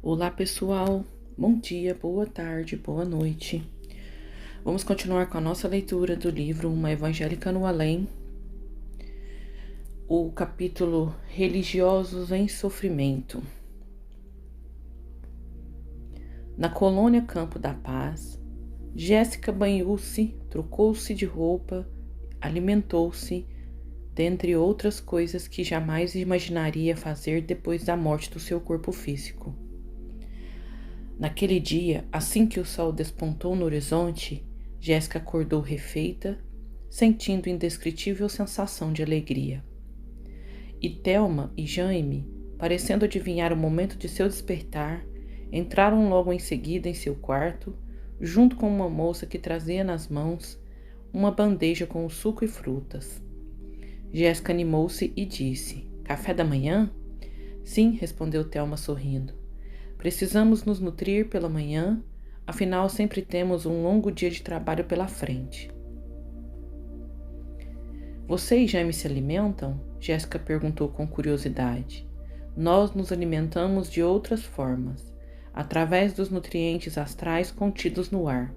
Olá pessoal, bom dia, boa tarde, boa noite. Vamos continuar com a nossa leitura do livro Uma Evangélica no Além, o capítulo Religiosos em Sofrimento. Na colônia Campo da Paz, Jéssica banhou-se, trocou-se de roupa, alimentou-se, dentre outras coisas que jamais imaginaria fazer depois da morte do seu corpo físico. Naquele dia, assim que o sol despontou no horizonte, Jéssica acordou refeita, sentindo indescritível sensação de alegria. E Thelma e Jaime, parecendo adivinhar o momento de seu despertar, entraram logo em seguida em seu quarto, junto com uma moça que trazia nas mãos uma bandeja com o suco e frutas. Jéssica animou-se e disse: "Café da manhã?" "Sim", respondeu Thelma sorrindo. "Precisamos nos nutrir pela manhã, afinal sempre temos um longo dia de trabalho pela frente." "Você e Jaime se alimentam?" Jéssica perguntou com curiosidade. "Nós nos alimentamos de outras formas, através dos nutrientes astrais contidos no ar.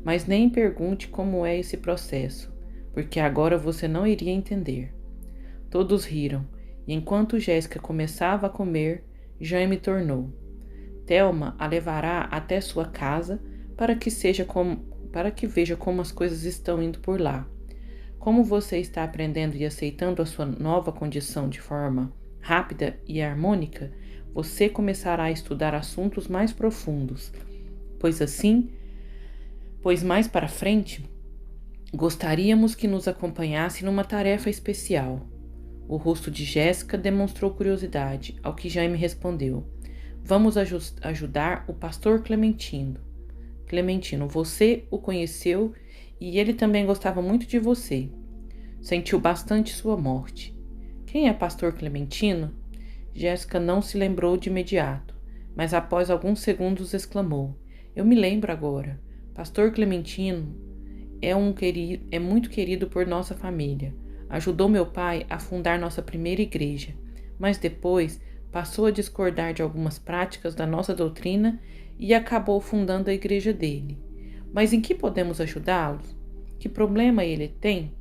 Mas nem pergunte como é esse processo, porque agora você não iria entender." Todos riram, e enquanto Jéssica começava a comer, Jaime tornou: "Thelma a levará até sua casa para que veja como as coisas estão indo por lá. Como você está aprendendo e aceitando a sua nova condição de forma rápida e harmônica, você começará a estudar assuntos mais profundos, pois mais para frente gostaríamos que nos acompanhasse numa tarefa especial." O rosto de Jéssica demonstrou curiosidade, ao que Jaime respondeu: "Vamos ajudar o pastor Clementino. Clementino, você o conheceu e ele também gostava muito de você. Sentiu bastante sua morte." "Quem é pastor Clementino?" Jéssica não se lembrou de imediato, mas após alguns segundos exclamou: "Eu me lembro agora. Pastor Clementino é muito querido por nossa família. Ajudou meu pai a fundar nossa primeira igreja, mas depois passou a discordar de algumas práticas da nossa doutrina e acabou fundando a igreja dele. Mas em que podemos ajudá-lo? Que problema ele tem?"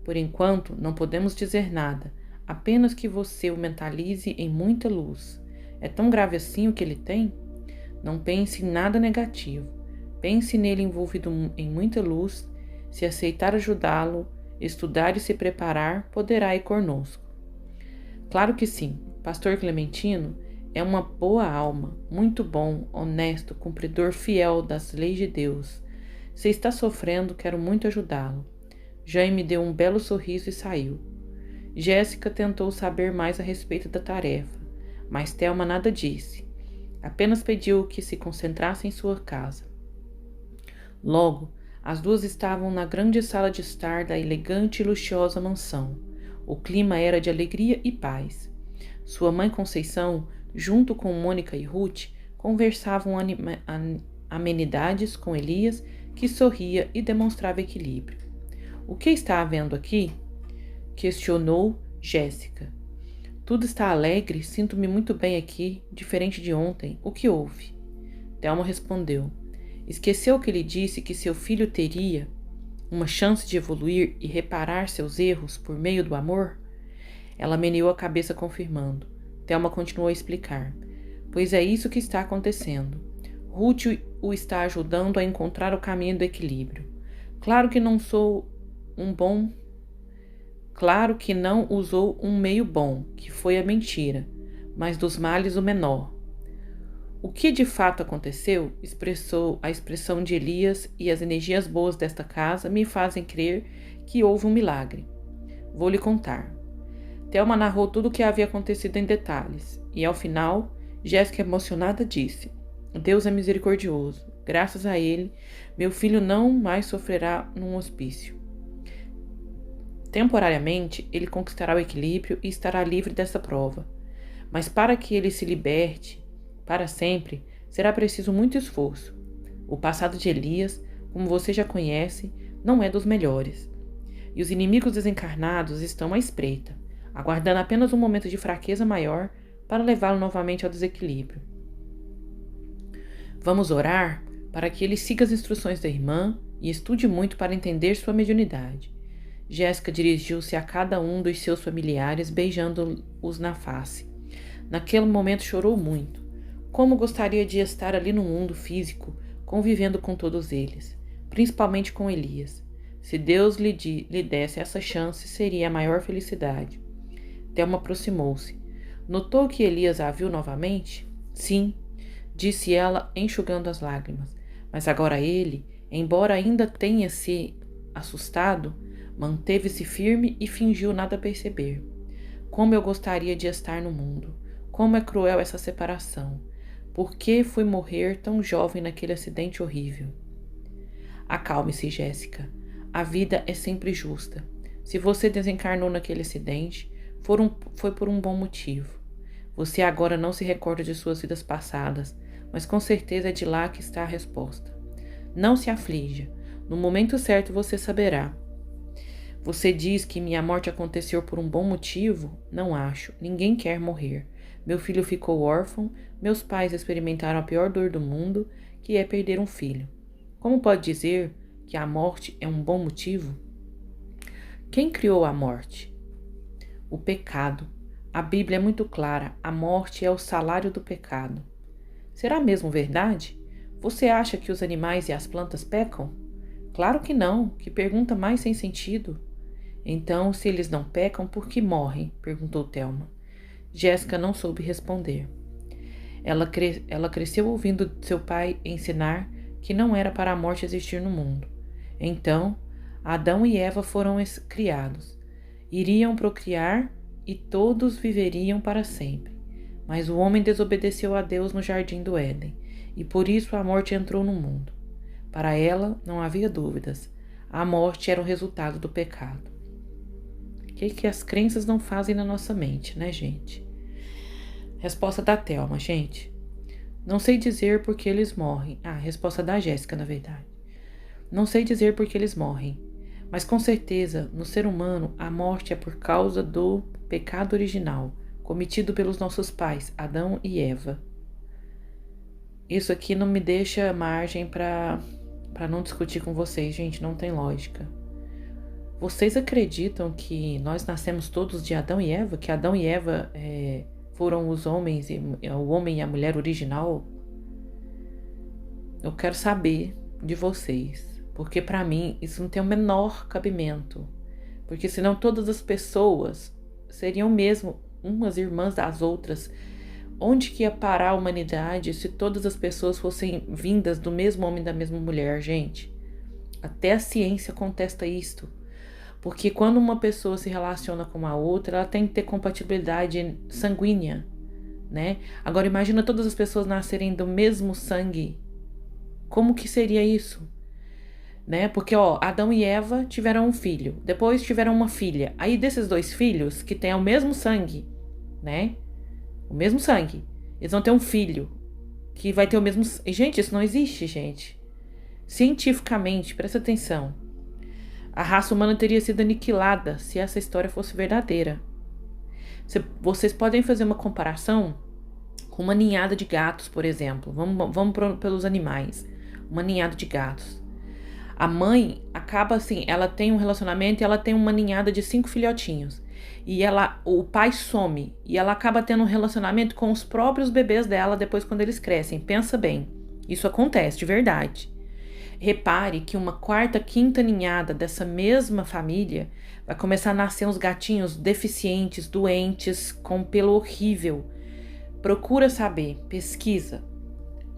"Por enquanto, não podemos dizer nada, apenas que você o mentalize em muita luz. É tão grave assim o que ele tem? Não pense em nada negativo. Pense nele envolvido em muita luz. Se aceitar ajudá-lo, estudar e se preparar, poderá ir conosco." "Claro que sim. Pastor Clementino é uma boa alma, muito bom, honesto, cumpridor fiel das leis de Deus. Se está sofrendo, quero muito ajudá-lo." Jaime deu um belo sorriso e saiu. Jéssica tentou saber mais a respeito da tarefa, mas Thelma nada disse. Apenas pediu que se concentrasse em sua casa. Logo, as duas estavam na grande sala de estar da elegante e luxuosa mansão. O clima era de alegria e paz. Sua mãe Conceição, junto com Mônica e Ruth, conversavam amenidades com Elias, que sorria e demonstrava equilíbrio. "O que está havendo aqui?" questionou Jéssica. "Tudo está alegre, sinto-me muito bem aqui, diferente de ontem. O que houve?" Thelma respondeu: "Esqueceu que lhe disse que seu filho teria uma chance de evoluir e reparar seus erros por meio do amor?" Ela meneou a cabeça confirmando. Thelma continuou a explicar: "Pois é isso que está acontecendo. Ruth o está ajudando a encontrar o caminho do equilíbrio. Claro que não usou um meio bom, que foi a mentira, mas dos males o menor." "O que de fato aconteceu?" expressou a expressão de Elias, e as energias boas desta casa me fazem crer que houve um milagre. "Vou lhe contar." Thelma narrou tudo o que havia acontecido em detalhes, e ao final, Jéssica emocionada disse: "Deus é misericordioso. Graças a ele, meu filho não mais sofrerá num hospício. Temporariamente, ele conquistará o equilíbrio e estará livre dessa prova. Mas para que ele se liberte para sempre, será preciso muito esforço. O passado de Elias, como você já conhece, não é dos melhores. E os inimigos desencarnados estão à espreita, aguardando apenas um momento de fraqueza maior para levá-lo novamente ao desequilíbrio. Vamos orar para que ele siga as instruções da irmã e estude muito para entender sua mediunidade. Jéssica dirigiu-se a cada um dos seus familiares, beijando-os na face. Naquele momento chorou muito. Como gostaria de estar ali no mundo físico, convivendo com todos eles, principalmente com Elias. Se Deus lhe desse essa chance, seria a maior felicidade. Thelma aproximou-se. Notou que Elias a viu novamente? Sim, disse ela, enxugando as lágrimas. Mas agora ele, embora ainda tenha se assustado, manteve-se firme e fingiu nada perceber. Como eu gostaria de estar no mundo. Como é cruel essa separação. Por que fui morrer tão jovem naquele acidente horrível? Acalme-se, Jéssica. A vida é sempre justa. Se você desencarnou naquele acidente, foi por um bom motivo. Você agora não se recorda de suas vidas passadas, mas com certeza é de lá que está a resposta. Não se aflija. No momento certo você saberá. Você diz que minha morte aconteceu por um bom motivo? Não acho. Ninguém quer morrer. Meu filho ficou órfão, meus pais experimentaram a pior dor do mundo, que é perder um filho. Como pode dizer que a morte é um bom motivo? Quem criou a morte? O pecado. A Bíblia é muito clara, a morte é o salário do pecado. Será mesmo verdade? Você acha que os animais e as plantas pecam? Claro que não, que pergunta mais sem sentido. Então, se eles não pecam, por que morrem? Perguntou Thelma. Jéssica não soube responder. Ela cresceu ouvindo seu pai ensinar que não era para a morte existir no mundo. Então, Adão e Eva foram criados. Iriam procriar e todos viveriam para sempre. Mas o homem desobedeceu a Deus no jardim do Éden, e por isso a morte entrou no mundo. Para ela, não havia dúvidas. A morte era o resultado do pecado. O que as crenças não fazem na nossa mente, né, gente? Resposta da Thelma, gente. Não sei dizer por que eles morrem. Resposta da Jéssica, na verdade. Não sei dizer por que eles morrem, mas com certeza, no ser humano, a morte é por causa do pecado original, cometido pelos nossos pais, Adão e Eva. Isso aqui não me deixa margem para não discutir com vocês, gente, não tem lógica. Vocês acreditam que nós nascemos todos de Adão e Eva? Que Adão e Eva foram os homens, o homem e a mulher original? Eu quero saber de vocês, porque para mim isso não tem o menor cabimento. Porque senão todas as pessoas seriam mesmo umas irmãs das outras. Onde que ia parar a humanidade se todas as pessoas fossem vindas do mesmo homem e da mesma mulher, gente? Até a ciência contesta isto. Porque quando uma pessoa se relaciona com a outra, ela tem que ter compatibilidade sanguínea, né? Agora imagina todas as pessoas nascerem do mesmo sangue. Como que seria isso? Né? Porque, Adão e Eva tiveram um filho, depois tiveram uma filha. Aí desses dois filhos, que têm o mesmo sangue, né? O mesmo sangue, eles vão ter um filho que vai ter o mesmo... Gente, isso não existe, gente. Cientificamente, presta atenção. A raça humana teria sido aniquilada se essa história fosse verdadeira. Vocês podem fazer uma comparação com uma ninhada de gatos, por exemplo. Vamos pelos animais. Uma ninhada de gatos. A mãe acaba assim, ela tem um relacionamento e ela tem uma ninhada de 5 filhotinhos. E o pai some e ela acaba tendo um relacionamento com os próprios bebês dela depois quando eles crescem. Pensa bem, isso acontece de verdade. Repare que uma quarta, quinta ninhada dessa mesma família vai começar a nascer uns gatinhos deficientes, doentes, com pelo horrível. Procura saber, pesquisa.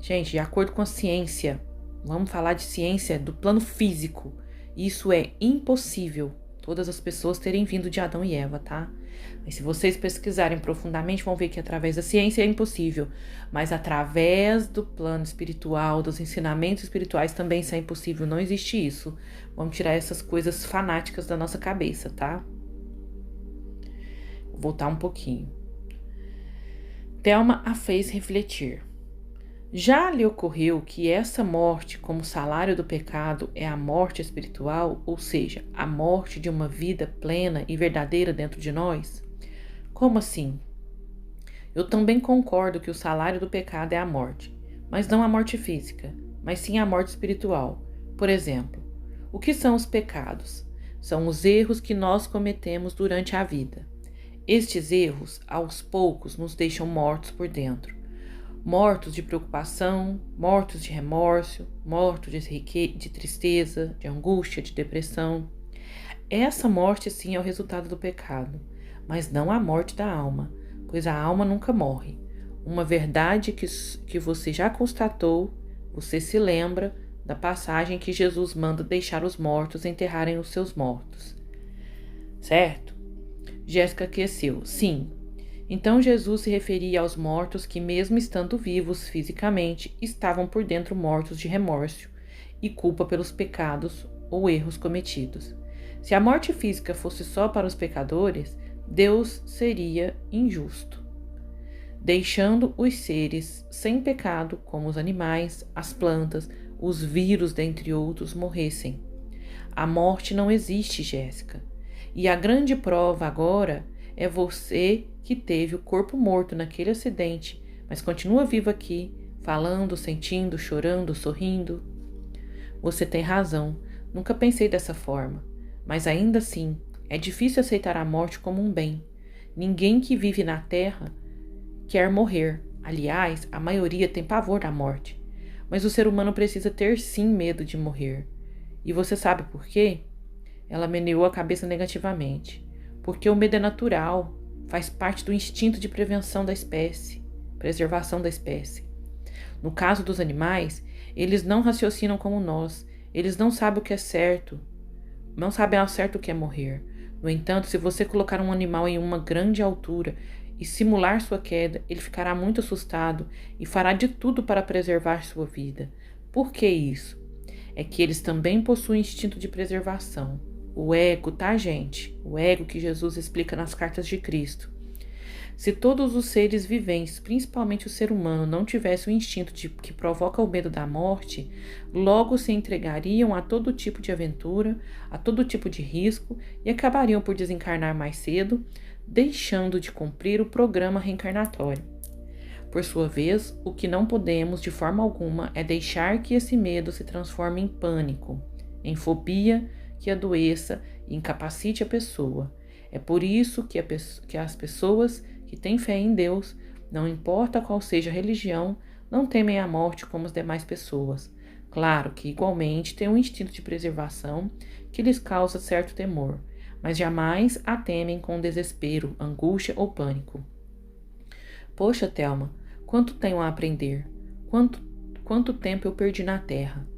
Gente, de acordo com a ciência, vamos falar de ciência do plano físico. Isso é impossível. Todas as pessoas terem vindo de Adão e Eva, tá? Mas se vocês pesquisarem profundamente, vão ver que através da ciência é impossível. Mas através do plano espiritual, dos ensinamentos espirituais, também isso é impossível. Não existe isso. Vamos tirar essas coisas fanáticas da nossa cabeça, tá? Vou voltar um pouquinho. Thelma a fez refletir. Já lhe ocorreu que essa morte, como salário do pecado, é a morte espiritual, ou seja, a morte de uma vida plena e verdadeira dentro de nós? Como assim? Eu também concordo que o salário do pecado é a morte, mas não a morte física, mas sim a morte espiritual. Por exemplo, o que são os pecados? São os erros que nós cometemos durante a vida. Estes erros, aos poucos, nos deixam mortos por dentro. Mortos de preocupação, mortos de remorso, mortos de tristeza, de angústia, de depressão. Essa morte, sim, é o resultado do pecado, mas não a morte da alma, pois a alma nunca morre. Uma verdade que você já constatou, você se lembra da passagem que Jesus manda deixar os mortos enterrarem os seus mortos. Certo? Jéssica aqueceu. Sim. Então Jesus se referia aos mortos que, mesmo estando vivos fisicamente, estavam por dentro mortos de remorso e culpa pelos pecados ou erros cometidos. Se a morte física fosse só para os pecadores, Deus seria injusto, deixando os seres sem pecado, como os animais, as plantas, os vírus, dentre outros, morressem. A morte não existe, Jéssica. E a grande prova agora é você que teve o corpo morto naquele acidente, mas continua vivo aqui, falando, sentindo, chorando, sorrindo. Você tem razão, nunca pensei dessa forma, mas ainda assim é difícil aceitar a morte como um bem. Ninguém que vive na Terra quer morrer. Aliás, a maioria tem pavor da morte. Mas o ser humano precisa ter sim medo de morrer. E você sabe por quê? Ela meneou a cabeça negativamente. Porque o medo é natural, faz parte do instinto de preservação da espécie. No caso dos animais, eles não raciocinam como nós, eles não sabem o que é certo, não sabem ao certo o que é morrer. No entanto, se você colocar um animal em uma grande altura e simular sua queda, ele ficará muito assustado e fará de tudo para preservar sua vida. Por que isso? É que eles também possuem instinto de preservação. O ego, tá, gente? O ego que Jesus explica nas cartas de Cristo. Se todos os seres viventes, principalmente o ser humano, não tivessem o instinto que provoca o medo da morte, logo se entregariam a todo tipo de aventura, a todo tipo de risco e acabariam por desencarnar mais cedo, deixando de cumprir o programa reencarnatório. Por sua vez, o que não podemos de forma alguma é deixar que esse medo se transforme em pânico, em fobia, que adoeça e incapacite a pessoa. É por isso que as pessoas que têm fé em Deus, não importa qual seja a religião, não temem a morte como as demais pessoas. Claro que igualmente têm um instinto de preservação que lhes causa certo temor, mas jamais a temem com desespero, angústia ou pânico. Poxa, Thelma, quanto tenho a aprender? Quanto tempo eu perdi na Terra?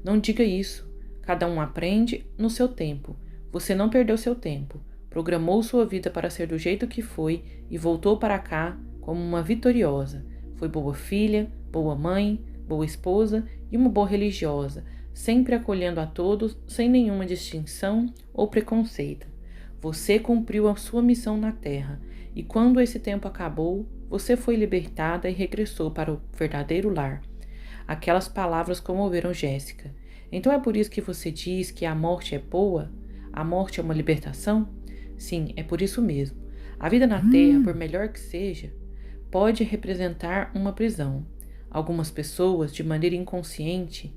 Não diga isso. Cada um aprende no seu tempo. Você não perdeu seu tempo. Programou sua vida para ser do jeito que foi e voltou para cá como uma vitoriosa. Foi boa filha, boa mãe, boa esposa e uma boa religiosa, sempre acolhendo a todos sem nenhuma distinção ou preconceito. Você cumpriu a sua missão na Terra e quando esse tempo acabou, você foi libertada e regressou para o verdadeiro lar. Aquelas palavras comoveram Jéssica. Então é por isso que você diz que a morte é boa? A morte é uma libertação? Sim, é por isso mesmo. A vida na Terra, por melhor que seja, pode representar uma prisão. Algumas pessoas, de maneira inconsciente,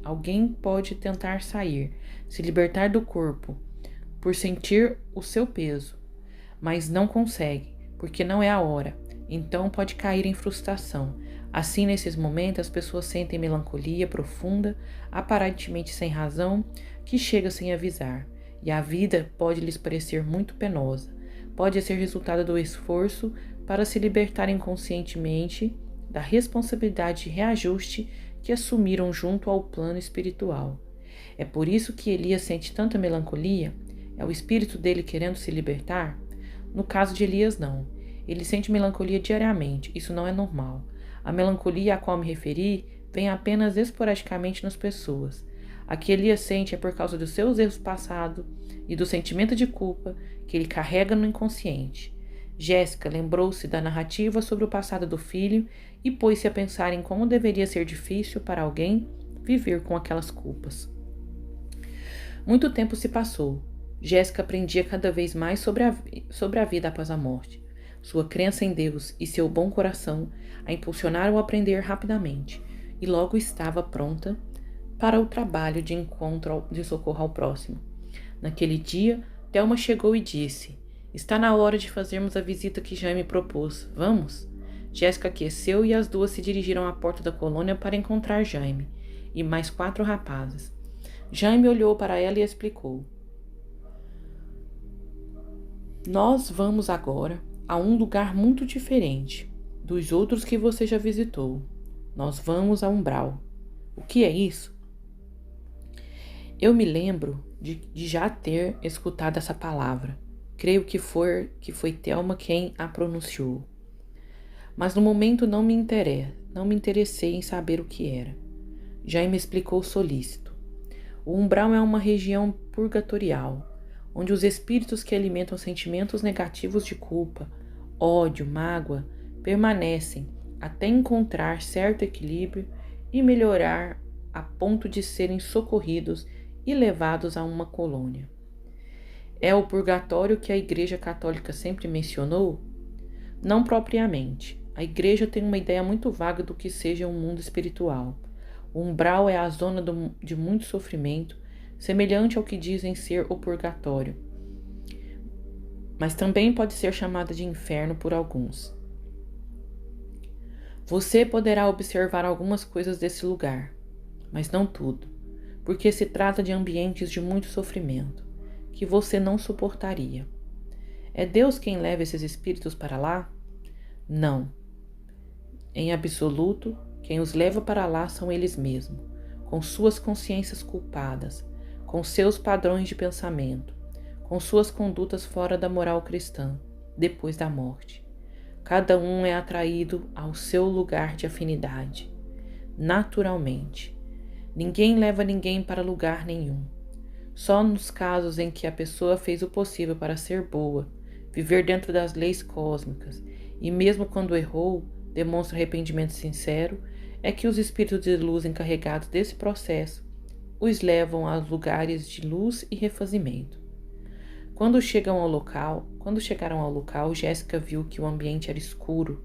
alguém pode tentar sair, se libertar do corpo, por sentir o seu peso, mas não consegue, porque não é a hora. Então pode cair em frustração. Assim, nesses momentos, as pessoas sentem melancolia profunda, aparentemente sem razão, que chega sem avisar. E a vida pode lhes parecer muito penosa. Pode ser resultado do esforço para se libertarem conscientemente da responsabilidade de reajuste que assumiram junto ao plano espiritual. É por isso que Elias sente tanta melancolia? É o espírito dele querendo se libertar? No caso de Elias, não. Ele sente melancolia diariamente, isso não é normal. A melancolia a qual me referi vem apenas esporadicamente nas pessoas. A que Elias sente é por causa dos seus erros passados e do sentimento de culpa que ele carrega no inconsciente. Jéssica lembrou-se da narrativa sobre o passado do filho e pôs-se a pensar em como deveria ser difícil para alguém viver com aquelas culpas. Muito tempo se passou. Jéssica aprendia cada vez mais sobre a vida após a morte. Sua crença em Deus e seu bom coração a impulsionaram a aprender rapidamente e logo estava pronta para o trabalho de de socorro ao próximo. Naquele dia, Thelma chegou e disse: "Está na hora de fazermos a visita que Jaime propôs. Vamos?" Jéssica aqueceu e as duas se dirigiram à porta da colônia para encontrar Jaime e mais 4 rapazes. Jaime olhou para ela e explicou: "Nós vamos agora a um lugar muito diferente dos outros que você já visitou. Nós vamos a Umbral." "O que é isso?" Eu me lembro de já ter escutado essa palavra. Creio que foi Thelma quem a pronunciou. Mas no momento não me interessei em saber o que era. Jaime explicou solícito. O umbral é uma região purgatorial, onde os espíritos que alimentam sentimentos negativos de culpa, ódio, mágoa, permanecem até encontrar certo equilíbrio e melhorar a ponto de serem socorridos e levados a uma colônia. É o purgatório que a Igreja Católica sempre mencionou? Não propriamente. A Igreja tem uma ideia muito vaga do que seja um mundo espiritual. O umbral é a zona de muito sofrimento, semelhante ao que dizem ser o purgatório, mas também pode ser chamada de inferno por alguns. Você poderá observar algumas coisas desse lugar, mas não tudo, porque se trata de ambientes de muito sofrimento, que você não suportaria. É Deus quem leva esses espíritos para lá? Não. Em absoluto, quem os leva para lá são eles mesmos, com suas consciências culpadas, com seus padrões de pensamento, com suas condutas fora da moral cristã, depois da morte. Cada um é atraído ao seu lugar de afinidade, naturalmente. Ninguém leva ninguém para lugar nenhum. Só nos casos em que a pessoa fez o possível para ser boa, viver dentro das leis cósmicas, e mesmo quando errou, demonstra arrependimento sincero, é que os espíritos de luz encarregados desse processo os levam a lugares de luz e refazimento. Quando chegaram ao local, Jéssica viu que o ambiente era escuro,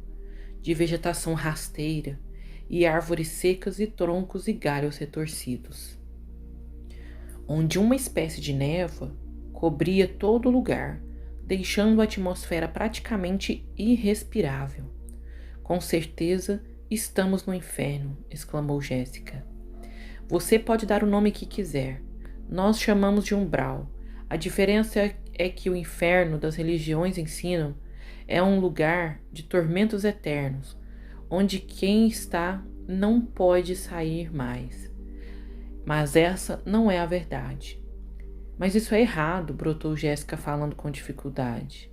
de vegetação rasteira, e árvores secas e troncos e galhos retorcidos, onde uma espécie de névoa cobria todo o lugar, deixando a atmosfera praticamente irrespirável. "Com certeza estamos no inferno", exclamou Jéssica. "Você pode dar o nome que quiser. Nós chamamos de umbral. A diferença é que o inferno das religiões ensinam é um lugar de tormentos eternos, onde quem está não pode sair mais. Mas essa não é a verdade." "Mas isso é errado", bradou Jéssica falando com dificuldade.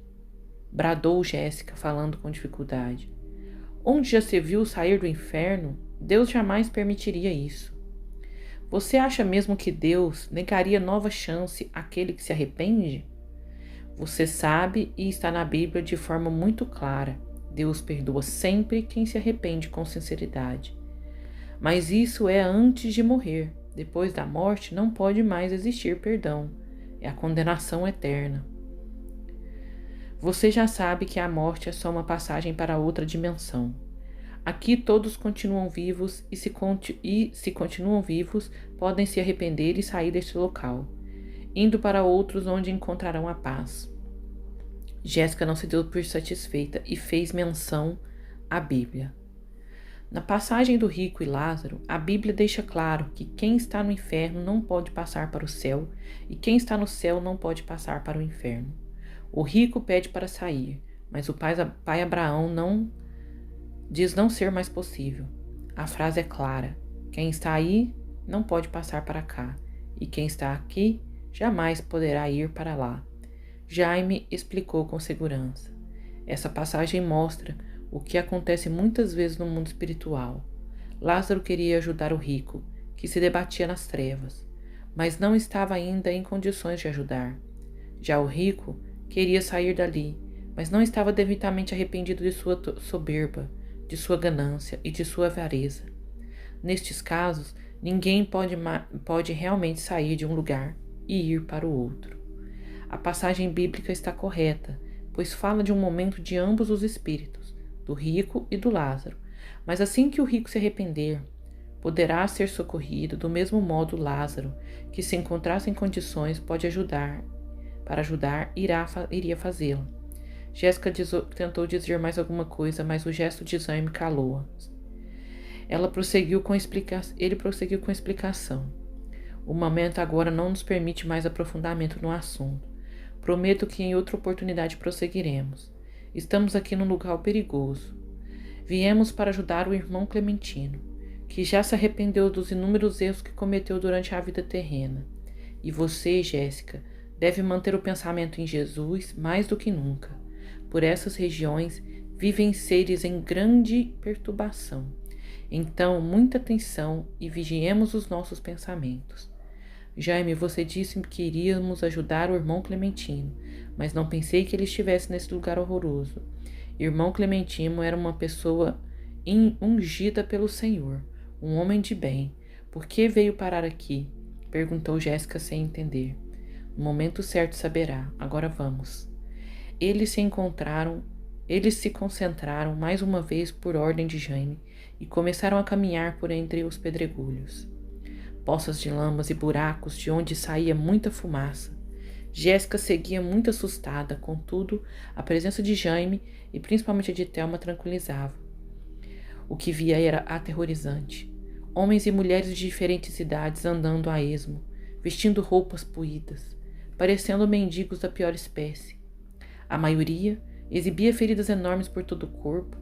"Onde já se viu sair do inferno? Deus jamais permitiria isso. Você acha mesmo que Deus negaria nova chance àquele que se arrepende? Você sabe, e está na Bíblia de forma muito clara, Deus perdoa sempre quem se arrepende com sinceridade. Mas isso é antes de morrer. Depois da morte não pode mais existir perdão. É a condenação eterna. Você já sabe que a morte é só uma passagem para outra dimensão. Aqui todos continuam vivos e se continuam vivos, podem se arrepender e sair deste local, indo para outros onde encontrarão a paz." Jéssica não se deu por satisfeita e fez menção à Bíblia. Na passagem do rico e Lázaro, a Bíblia deixa claro que quem está no inferno não pode passar para o céu e quem está no céu não pode passar para o inferno. O rico pede para sair, mas o pai Abraão diz não ser mais possível. A frase é clara: quem está aí não pode passar para cá, e quem está aqui jamais poderá ir para lá. Jaime explicou com segurança. Essa passagem mostra o que acontece muitas vezes no mundo espiritual. Lázaro queria ajudar o rico, que se debatia nas trevas, mas não estava ainda em condições de ajudar. Já o rico queria sair dali, mas não estava devidamente arrependido de sua soberba, de sua ganância e de sua avareza. Nestes casos, ninguém pode realmente sair de um lugar e ir para o outro. A passagem bíblica está correta, pois fala de um momento de ambos os espíritos, do rico e do Lázaro. Mas assim que o rico se arrepender, poderá ser socorrido, do mesmo modo Lázaro, que se encontrasse em condições, pode ajudar. Para ajudar, iria fazê-lo. Jéssica tentou dizer mais alguma coisa, mas o gesto de Jaime calou-a. Ele prosseguiu com a explicação. O momento agora não nos permite mais aprofundamento no assunto. Prometo que em outra oportunidade prosseguiremos. Estamos aqui num lugar perigoso. Viemos para ajudar o irmão Clementino, que já se arrependeu dos inúmeros erros que cometeu durante a vida terrena. E você, Jéssica, deve manter o pensamento em Jesus mais do que nunca. Por essas regiões vivem seres em grande perturbação. Então, muita atenção e vigiemos os nossos pensamentos. Jaime, você disse que iríamos ajudar o irmão Clementino, mas não pensei que ele estivesse nesse lugar horroroso. Irmão Clementino era uma pessoa ungida pelo Senhor, um homem de bem. Por que veio parar aqui? Perguntou Jéssica sem entender. No momento certo saberá. Agora vamos. Eles se concentraram mais uma vez por ordem de Jaime e começaram a caminhar por entre os pedregulhos. Poças de lamas e buracos de onde saía muita fumaça. Jéssica seguia muito assustada, contudo, a presença de Jaime e principalmente a de Thelma tranquilizava. O que via era aterrorizante. Homens e mulheres de diferentes idades andando a esmo, vestindo roupas puídas, parecendo mendigos da pior espécie. A maioria exibia feridas enormes por todo o corpo,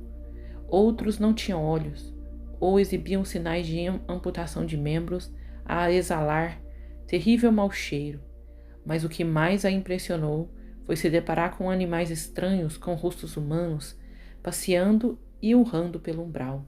outros não tinham olhos, ou exibiam sinais de amputação de membros a exalar terrível mau cheiro. Mas o que mais a impressionou foi se deparar com animais estranhos com rostos humanos, passeando e urrando pelo umbral.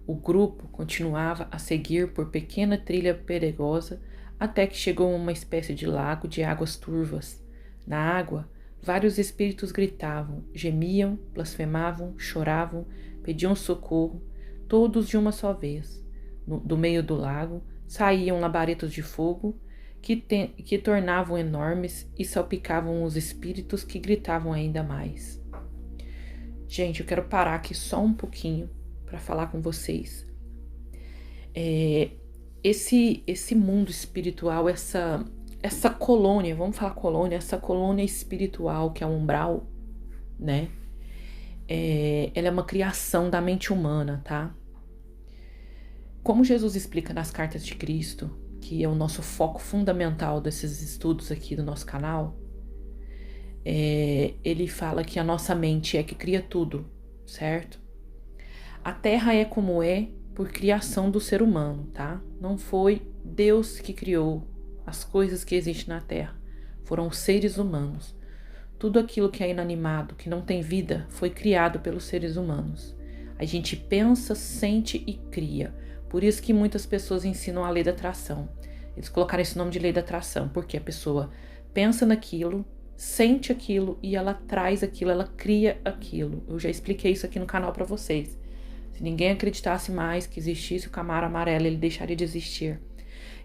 O grupo continuava a seguir por pequena trilha perigosa até que chegou a uma espécie de lago de águas turvas. Na água, vários espíritos gritavam, gemiam, blasfemavam, choravam, pediam socorro, todos de uma só vez. Do meio do lago saíam labaredos de fogo que tornavam enormes e salpicavam os espíritos que gritavam ainda mais. Gente, eu quero parar aqui só um pouquinho para falar com vocês. Esse mundo espiritual, essa colônia, vamos falar colônia, essa colônia espiritual que é o umbral, né? Ela é uma criação da mente humana, tá? Como Jesus explica nas cartas de Cristo, que é o nosso foco fundamental desses estudos aqui do nosso canal, ele fala que a nossa mente é que cria tudo, certo? A Terra é como é por criação do ser humano, tá? Não foi Deus que criou as coisas que existem na Terra, foram os seres humanos. Tudo aquilo que é inanimado, que não tem vida, foi criado pelos seres humanos. A gente pensa, sente e cria. Por isso que muitas pessoas ensinam a lei da atração. Eles colocaram esse nome de lei da atração, porque a pessoa pensa naquilo, sente aquilo e ela traz aquilo, ela cria aquilo. Eu já expliquei isso aqui no canal para vocês. Se ninguém acreditasse mais que existisse o Camaro amarelo, ele deixaria de existir.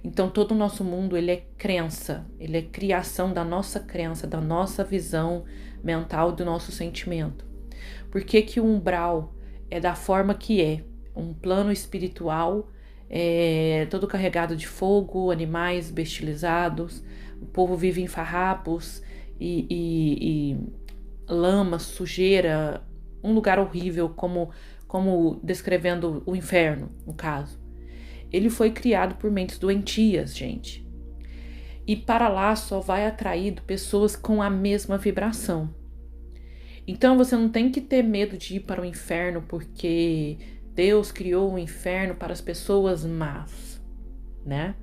Então todo o nosso mundo, ele é crença, ele é criação da nossa crença, da nossa visão mental, do nosso sentimento. Por que que o umbral é da forma que é? Um plano espiritual, todo carregado de fogo, animais bestializados, o povo vive em farrapos e lama, sujeira, um lugar horrível, como descrevendo o inferno, no caso. Ele foi criado por mentes doentias, gente. E para lá só vai atraído pessoas com a mesma vibração. Então você não tem que ter medo de ir para o inferno porque Deus criou o inferno para as pessoas más, né?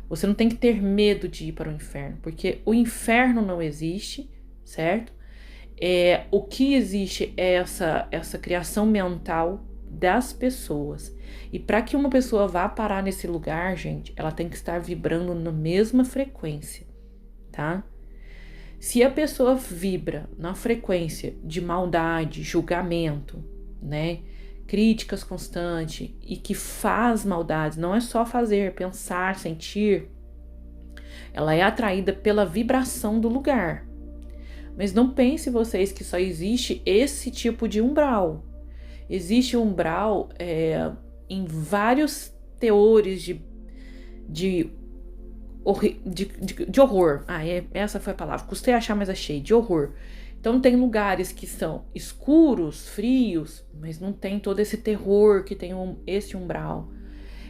Você não tem que ter medo de ir para o inferno, porque o inferno não existe, certo? O que existe é essa criação mental das pessoas. E para que uma pessoa vá parar nesse lugar, gente, ela tem que estar vibrando na mesma frequência, tá? Se a pessoa vibra na frequência de maldade, julgamento, né? Críticas constantes e que faz maldades, não é só fazer, pensar, sentir, ela é atraída pela vibração do lugar. Mas não pense vocês que só existe esse tipo de umbral. Existe umbral em vários teores de horror. Essa foi a palavra. Custei achar, mas achei. De horror. Então tem lugares que são escuros, frios, mas não tem todo esse terror que tem esse umbral.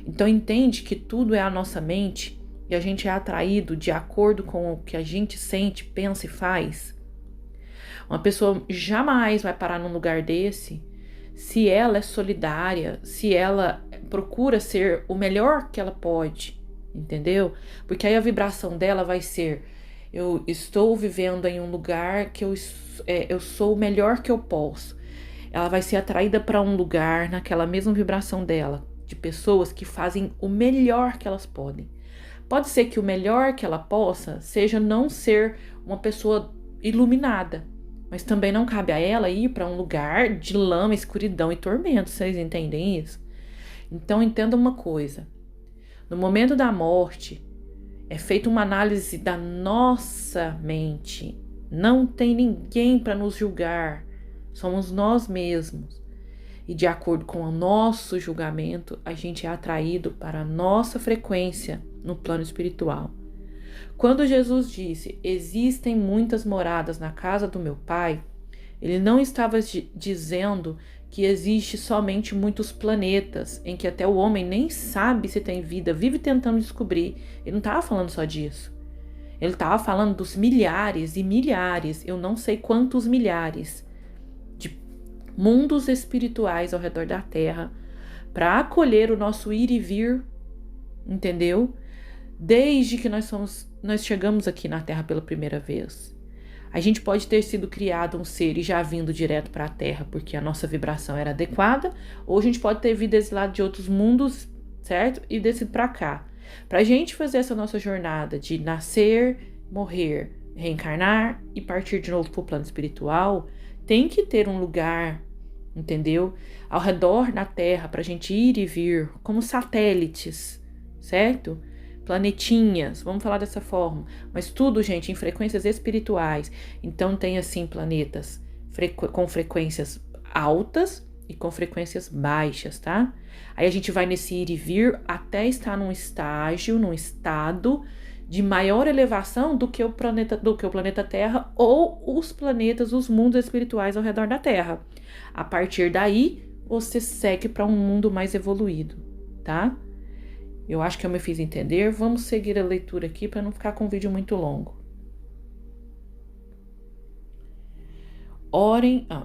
Então entende que tudo é a nossa mente e a gente é atraído de acordo com o que a gente sente, pensa e faz. Uma pessoa jamais vai parar num lugar desse se ela é solidária, se ela procura ser o melhor que ela pode, entendeu? Porque aí a vibração dela vai ser: eu estou vivendo em um lugar que eu sou o melhor que eu posso. Ela vai ser atraída para um lugar naquela mesma vibração dela, de pessoas que fazem o melhor que elas podem. Pode ser que o melhor que ela possa seja não ser uma pessoa iluminada, mas também não cabe a ela ir para um lugar de lama, escuridão e tormento. Vocês entendem isso? Então entenda uma coisa: no momento da morte é feita uma análise da nossa mente. Não tem ninguém para nos julgar, somos nós mesmos. E de acordo com o nosso julgamento, a gente é atraído para a nossa frequência no plano espiritual. Quando Jesus disse: existem muitas moradas na casa do meu Pai, ele não estava dizendo que existe somente muitos planetas, em que até o homem nem sabe se tem vida, vive tentando descobrir. Ele não estava falando só disso. Ele estava falando dos milhares e milhares, eu não sei quantos milhares, de mundos espirituais ao redor da Terra, para acolher o nosso ir e vir, entendeu? Desde que nós chegamos aqui na Terra pela primeira vez. A gente pode ter sido criado um ser e já vindo direto para a Terra porque a nossa vibração era adequada, ou a gente pode ter vindo exilado de outros mundos, certo? E descido para cá. Para a gente fazer essa nossa jornada de nascer, morrer, reencarnar e partir de novo para o plano espiritual, tem que ter um lugar, entendeu? Ao redor da Terra para a gente ir e vir como satélites, certo? Planetinhas, vamos falar dessa forma, mas tudo, gente, em frequências espirituais. Então tem assim planetas com frequências altas e com frequências baixas, tá? Aí a gente vai nesse ir e vir até estar num estado de maior elevação do que o planeta Terra ou os planetas, os mundos espirituais ao redor da Terra. A partir daí, você segue para um mundo mais evoluído, tá? Eu acho que eu me fiz entender. Vamos seguir a leitura aqui para não ficar com o vídeo muito longo.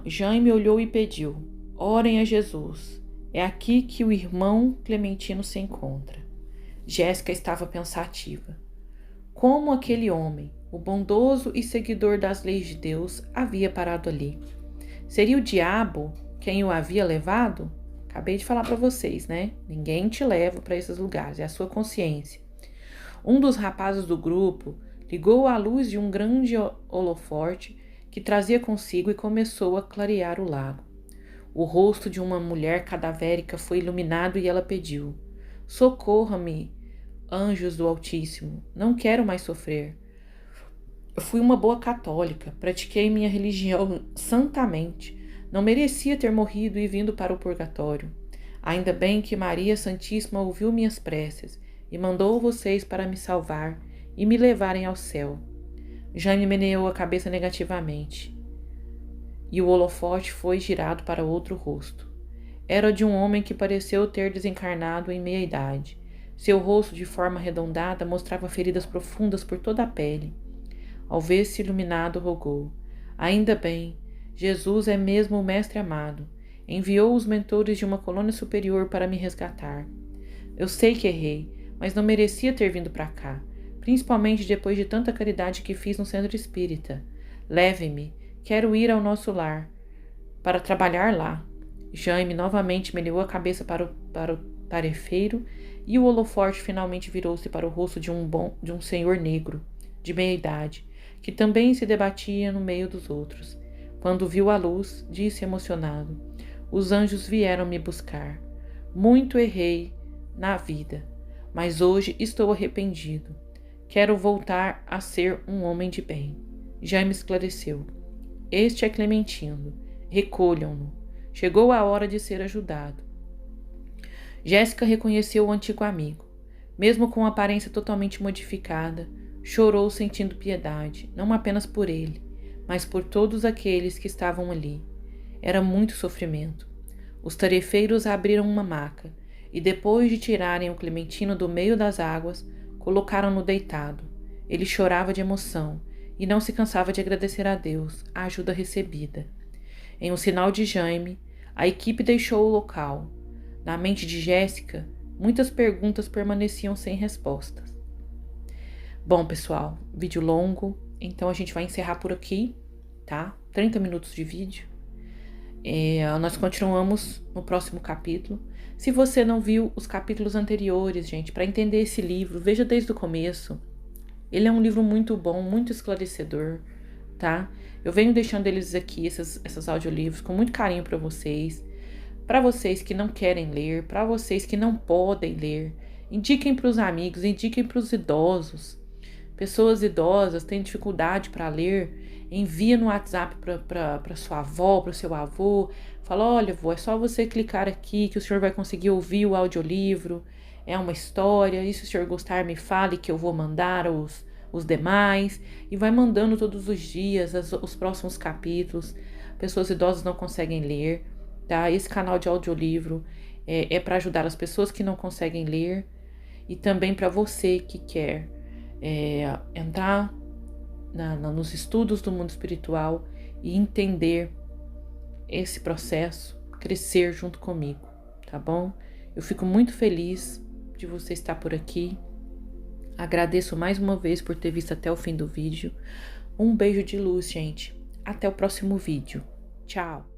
Jaime olhou e pediu: orem a Jesus. É aqui que o irmão Clementino se encontra. Jéssica estava pensativa. Como aquele homem, o bondoso e seguidor das leis de Deus, havia parado ali? Seria o diabo quem o havia levado? Acabei de falar para vocês, né? Ninguém te leva para esses lugares, é a sua consciência. Um dos rapazes do grupo ligou a luz de um grande holoforte que trazia consigo e começou a clarear o lago. O rosto de uma mulher cadavérica foi iluminado e ela pediu: socorra-me, anjos do Altíssimo, não quero mais sofrer. Eu fui uma boa católica, pratiquei minha religião santamente. Não merecia ter morrido e vindo para o purgatório. Ainda bem que Maria Santíssima ouviu minhas preces e mandou vocês para me salvar e me levarem ao céu. Jaime meneou a cabeça negativamente. E o holofote foi girado para outro rosto. Era de um homem que pareceu ter desencarnado em meia-idade. Seu rosto, de forma arredondada, mostrava feridas profundas por toda a pele. Ao ver-se iluminado, rogou: ainda bem, Jesus é mesmo o Mestre amado. Enviou os mentores de uma colônia superior para me resgatar. Eu sei que errei, mas não merecia ter vindo para cá, principalmente depois de tanta caridade que fiz no centro espírita. Leve-me, quero ir ao nosso lar, para trabalhar lá. Jaime novamente meneou a cabeça para o tarefeiro e o holoforte finalmente virou-se para o rosto de um senhor negro, de meia-idade, que também se debatia no meio dos outros. Quando viu a luz, disse emocionado: os anjos vieram me buscar. Muito errei na vida, mas hoje estou arrependido. Quero voltar a ser um homem de bem. Jaime esclareceu. Este é Clementino. Recolham-no. Chegou a hora de ser ajudado. Jéssica reconheceu o antigo amigo. Mesmo com a aparência totalmente modificada, chorou sentindo piedade, não apenas por ele, mas por todos aqueles que estavam ali. Era muito sofrimento. Os tarefeiros abriram uma maca e, depois de tirarem o Clementino do meio das águas, colocaram-no deitado. Ele chorava de emoção e não se cansava de agradecer a Deus a ajuda recebida. Em um sinal de Jaime, a equipe deixou o local. Na mente de Jéssica, muitas perguntas permaneciam sem respostas. Bom, pessoal, vídeo longo, então a gente vai encerrar por aqui, tá? 30 minutos de vídeo. Nós continuamos no próximo capítulo. Se você não viu os capítulos anteriores, gente, para entender esse livro, veja desde o começo. Ele é um livro muito bom, muito esclarecedor, tá? Eu venho deixando eles aqui, esses audiolivros, com muito carinho para vocês que não querem ler, para vocês que não podem ler. Indiquem para os amigos, indiquem para os idosos. Pessoas idosas têm dificuldade para ler, envia no WhatsApp para sua avó, para o seu avô. Fala, olha, avô, é só você clicar aqui que o senhor vai conseguir ouvir o audiolivro. É uma história, e se o senhor gostar, me fale que eu vou mandar os demais. E vai mandando todos os dias os próximos capítulos. Pessoas idosas não conseguem ler, tá? Esse canal de audiolivro é para ajudar as pessoas que não conseguem ler e também para você que quer entrar nos estudos do mundo espiritual e entender esse processo, crescer junto comigo, tá bom? Eu fico muito feliz de você estar por aqui. Agradeço mais uma vez por ter visto até o fim do vídeo. Um beijo de luz, gente. Até o próximo vídeo. Tchau!